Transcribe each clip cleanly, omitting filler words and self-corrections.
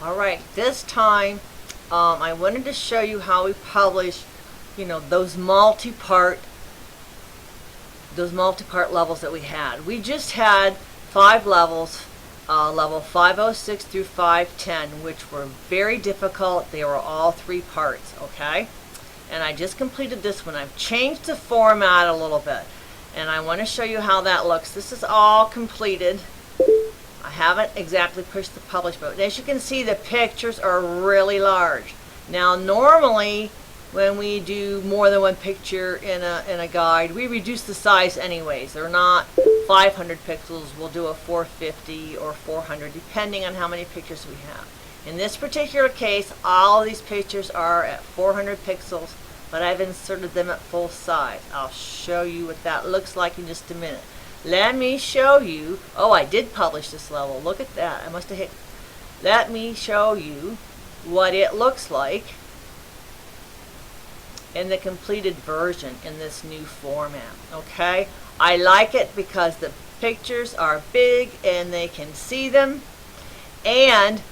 Alright, this time I wanted to show you how we publish, those multi-part levels that we had. We just had 5 levels, level 506 through 510, which were very difficult. They were all 3 parts, okay? And I just completed this one. I've changed the format a little bit, and I want to show you how that looks. This is all completed. I haven't exactly pushed the publish button. As you can see, the pictures are really large. Now, normally, when we do more than one picture in a guide, we reduce the size anyways. They're not 500 pixels. We'll do a 450 or 400, depending on how many pictures we have. In this particular case, all of these pictures are at 400 pixels, but I've inserted them at full size. I'll show you what that looks like in just a minute. Let me show you. Oh, I did publish this level. Look at that. I must have hit. Let me show you what it looks like in the completed version in this new format. Okay? I like it because the pictures are big and they can see them. And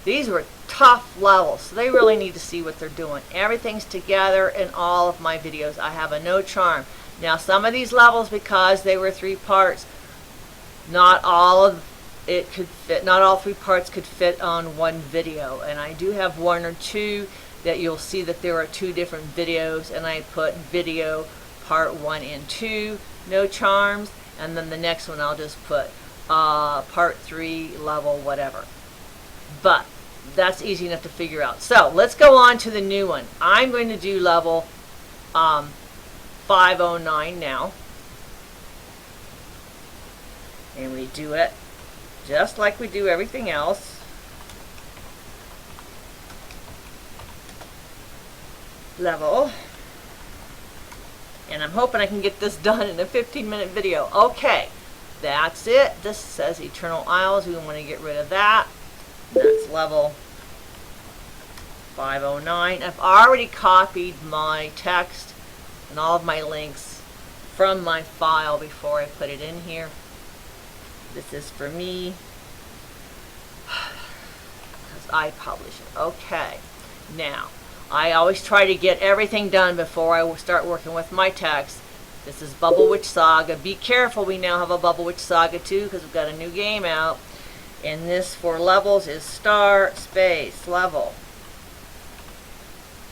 these were tough levels, so they really need to see what they're doing. Everything's together in all of my videos. I have a no charm. Now, some of these levels, because they were 3 parts, not all 3 parts could fit on one video. And I do have 1 or 2 that you'll see that there are 2 different videos, and I put video part 1 and 2, no charms, and then the next one I'll just put part 3, level whatever. But that's easy enough to figure out. So let's go on to the new one. I'm going to do level 509 now, and we do it just like we do everything else. Level, and I'm hoping I can get this done in a 15-minute video. Okay, that's it. This says Eternal Isles. We want to get rid of that. That's level 509. I've already copied my text and all of my links from my file before I put it in here. This is for me because I publish it. Okay, now I always try to get everything done before I start working with my text. This is Bubble Witch Saga. Be careful, we now have a Bubble Witch Saga 2 because we've got a new game out. And this for levels is star space level.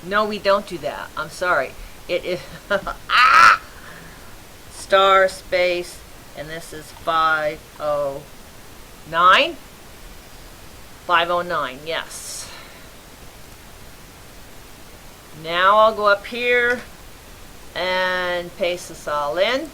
No, we don't do that. I'm sorry. It is star space, and this is 509. 509, yes. Now I'll go up here and paste this all in.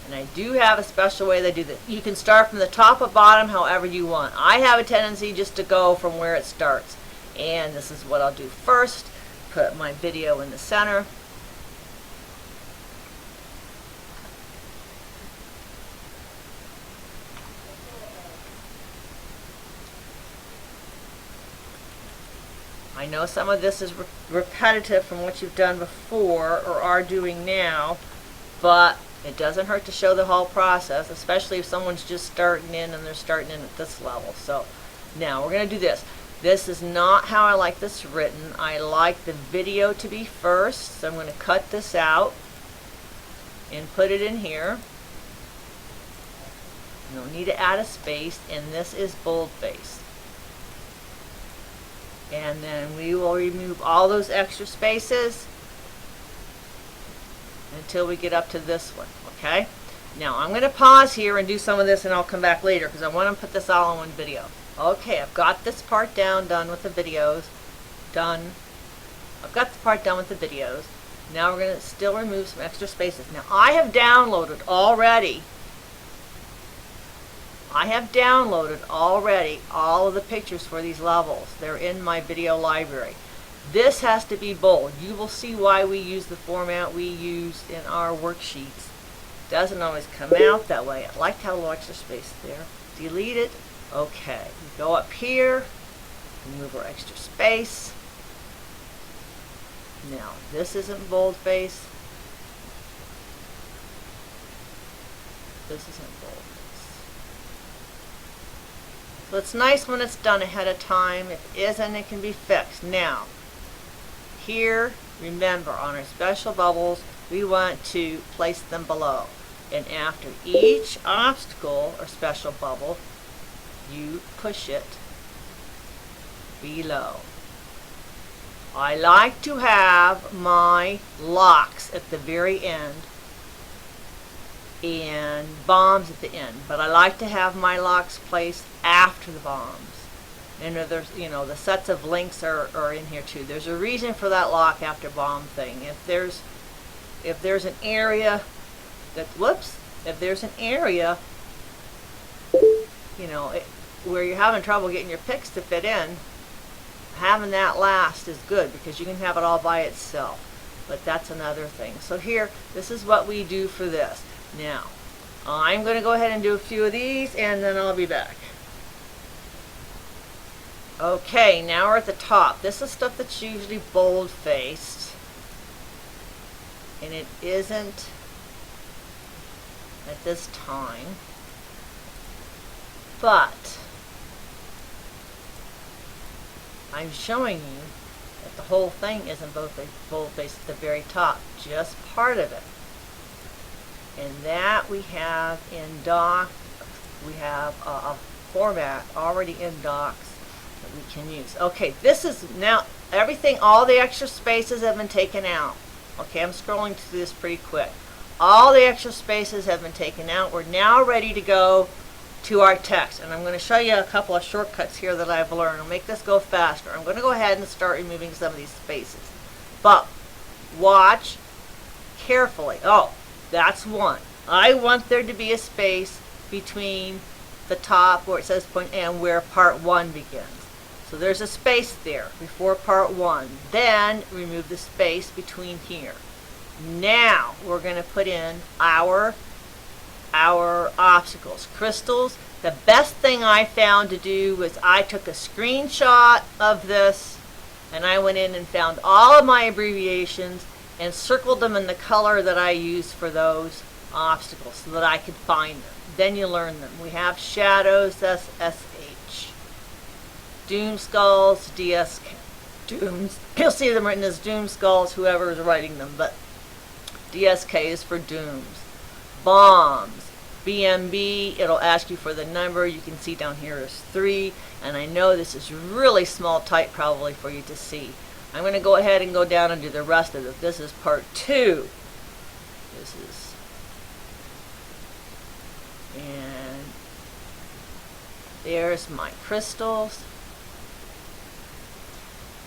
And I do have a special way they do this. You can start from the top or bottom, however you want. I have a tendency just to go from where it starts. And this is what I'll do first. Put my video in the center. I know some of this is repetitive from what you've done before or are doing now, but it doesn't hurt to show the whole process, especially if someone's just starting in and they're starting in at this level. So now we're going to do this. This is not how I like this written. I like the video to be first, so I'm going to cut this out and put it in here. No need to add a space, and this is boldface. And then we will remove all those extra spaces until we get up to this one, okay? Now I'm going to pause here and do some of this, and I'll come back later because I want to put this all in one video. Okay, I've got this part done with the videos. Done. I've got the part done with the videos. Now we're going to still remove some extra spaces. Now I have downloaded already all of the pictures for these levels. They're in my video library. This has to be bold. You will see why we use the format we used in our worksheets. Doesn't always come out that way. I like how low extra space there. Delete it. Okay. We go up here. Remove our extra space. Now, this isn't boldface. This isn't boldface. So it's nice when it's done ahead of time. If it isn't, it can be fixed. Now, here, remember, on our special bubbles, we want to place them below. And after each obstacle or special bubble, you push it below. I like to have my locks at the very end and bombs at the end, but I like to have my locks placed after the bombs. And there's, the sets of links are in here too. There's a reason for that lock after bomb thing. If there's an area that, if there's an area, where you're having trouble getting your pics to fit in, having that last is good because you can have it all by itself. But that's another thing. So here, this is what we do for this. Now, I'm going to go ahead and do a few of these and then I'll be back. Okay, now we're at the top. This is stuff that's usually bold-faced. And it isn't at this time. But I'm showing you that the whole thing isn't bold-faced at the very top, just part of it. And that we have in doc, we have a format already in docs that we can use. Okay, this is now everything, all the extra spaces have been taken out. Okay, I'm scrolling through this pretty quick. All the extra spaces have been taken out. We're now ready to go to our text. And I'm going to show you a couple of shortcuts here that I've learned. I'll make this go faster. I'm going to go ahead and start removing some of these spaces. But watch carefully. Oh, that's one. I want there to be a space between the top where it says point and where part 1 begins. So there's a space there before part 1. Then remove the space between here. Now we're going to put in our obstacles. Crystals, the best thing I found to do was I took a screenshot of this and I went in and found all of my abbreviations and circled them in the color that I used for those obstacles so that I could find them. Then you learn them. We have shadows, SSH. Doom skulls, DSK. Dooms. You'll see them written as doom skulls, whoever is writing them, but DSK is for dooms. Bombs. BMB, it'll ask you for the number. You can see down here is 3, and I know this is really small type probably for you to see. I'm going to go ahead and go down and do the rest of it. This is part 2. This is, and there's my crystals.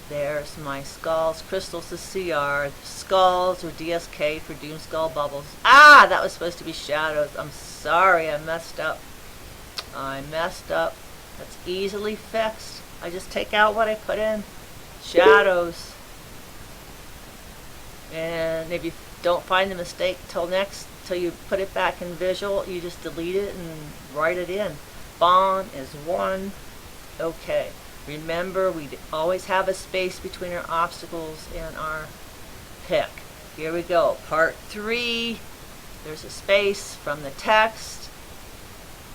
There's my skulls. Crystals is CR. Skulls or DSK for Doom Skull Bubbles. Ah, that was supposed to be shadows. I'm sorry, I messed up. That's easily fixed. I just take out what I put in. Shadows. And if you don't find the mistake till you put it back in visual, you just delete it and write it in. Bond is 1. Okay. Remember, we always have a space between our obstacles and our pick. Here we go. Part 3. There's a space from the text.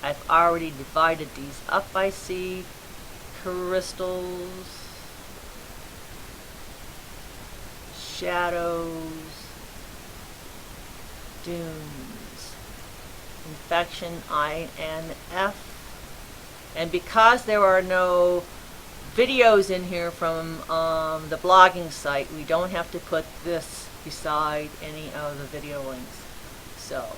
I've already divided these up, I see. Crystals. Shadows. Dooms. Infection, INF. And because there are no videos in here from the blogging site, we don't have to put this beside any of the video links. So,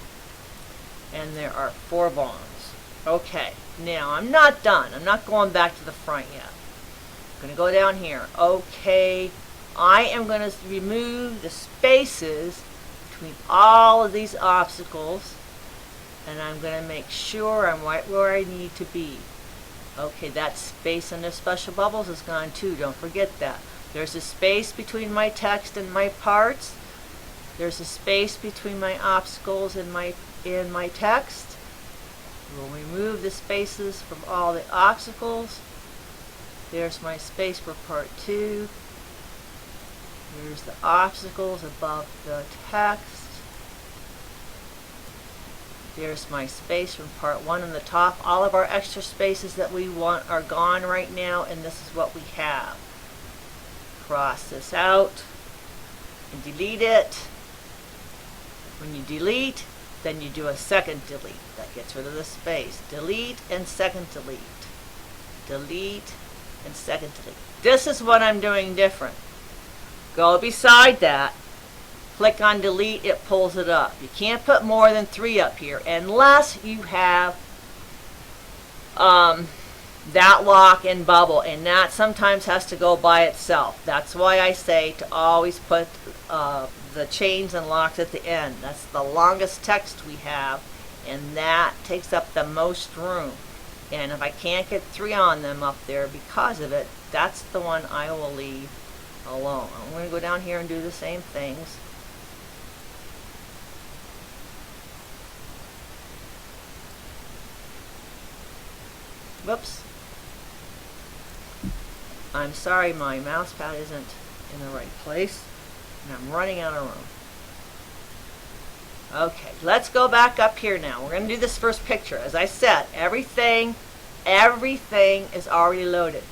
and there are 4 bombs. Okay, now I'm not done. I'm not going back to the front yet. I'm going to go down here. Okay, I am going to remove the spaces between all of these obstacles, and I'm going to make sure I'm right where I need to be. Okay, that space in the special bubbles is gone too. Don't forget that. There's a space between my text and my parts. There's a space between my obstacles and my text. We'll remove the spaces from all the obstacles. There's my space for part 2. There's the obstacles above the text. There's my space from part 1 on the top. All of our extra spaces that we want are gone right now, and this is what we have. Cross this out and delete it. When you delete, then you do a second delete. That gets rid of the space. Delete and second delete. Delete and second delete. This is what I'm doing different. Go beside that. Click on delete, it pulls it up. You can't put more than 3 up here unless you have that lock and bubble, and that sometimes has to go by itself. That's why I say to always put the chains and locks at the end. That's the longest text we have, and that takes up the most room. And if I can't get 3 on them up there because of it, that's the one I will leave alone. I'm going to go down here and do the same things. Whoops. I'm sorry, my mouse pad isn't in the right place, and I'm running out of room. Okay, let's go back up here now. We're going to do this first picture. As I said, everything is already loaded.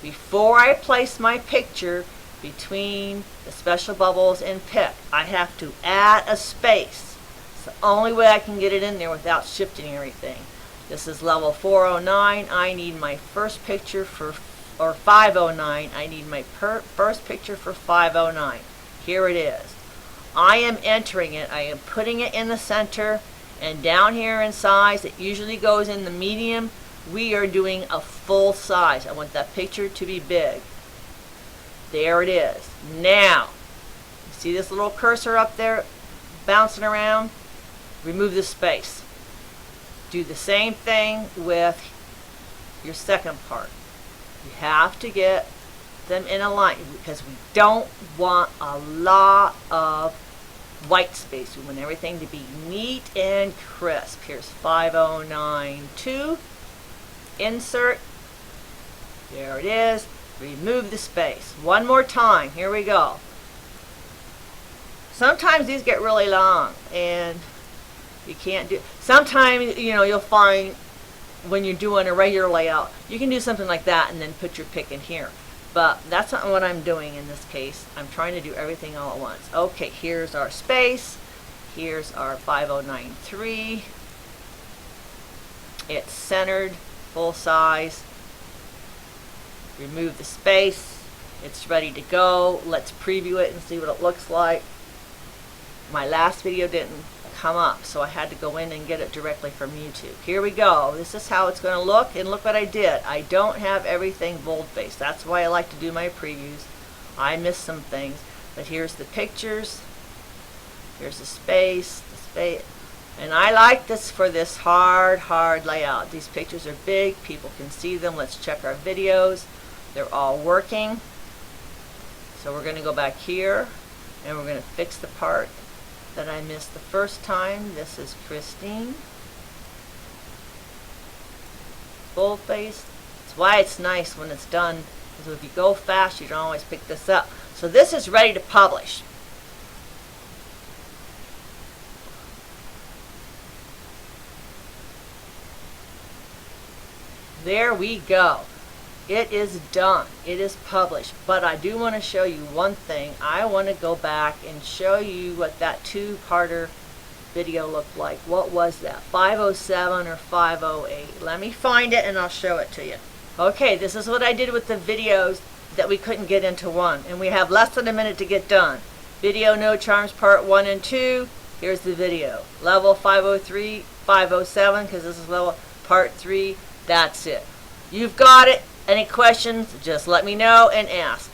Before I place my picture between the special bubbles and pick, I have to add a space. It's the only way I can get it in there without shifting everything. This is level 409. I need my first picture for, or 509. I need my first picture for 509. Here it is. I am entering it. I am putting it in the center, and down here in size, it usually goes in the medium. We are doing a full size. I want that picture to be big. There it is. Now, see this little cursor up there bouncing around? Remove the space. Do the same thing with your second part. You have to get them in a line because we don't want a lot of white space. We want everything to be neat and crisp. Here's 5092. Insert. There it is. Remove the space. One more time. Here we go. Sometimes these get really long and you can't do. Sometimes, you know, you'll find when you're doing a regular layout, you can do something like that and then put your pick in here. But that's not what I'm doing in this case. I'm trying to do everything all at once. Okay, here's our space. Here's our 5093. It's centered, full size. Remove the space. It's ready to go. Let's preview it and see what it looks like. My last video didn't come up, so I had to go in and get it directly from YouTube. Here we go. This is how it's going to look, and look what I did. I don't have everything bold-faced. That's why I like to do my previews. I missed some things, but here's the pictures. Here's the space, and I like this for this hard layout. These pictures are big. People can see them. Let's check our videos. They're all working. So we're going to go back here, and we're going to fix the part that I missed the first time. This is Christine. Bold-faced. That's why it's nice when it's done, because if you go fast, you don't always pick this up. So this is ready to publish. There we go. It is done. It is published. But I do want to show you one thing. I want to go back and show you what that two-parter video looked like. What was that? 507 or 508? Let me find it and I'll show it to you. Okay, this is what I did with the videos that we couldn't get into one. And we have less than a minute to get done. Video No Charms Part 1 and 2. Here's the video. Level 503, 507, because this is level Part 3. That's it. You've got it. Any questions, just let me know and ask.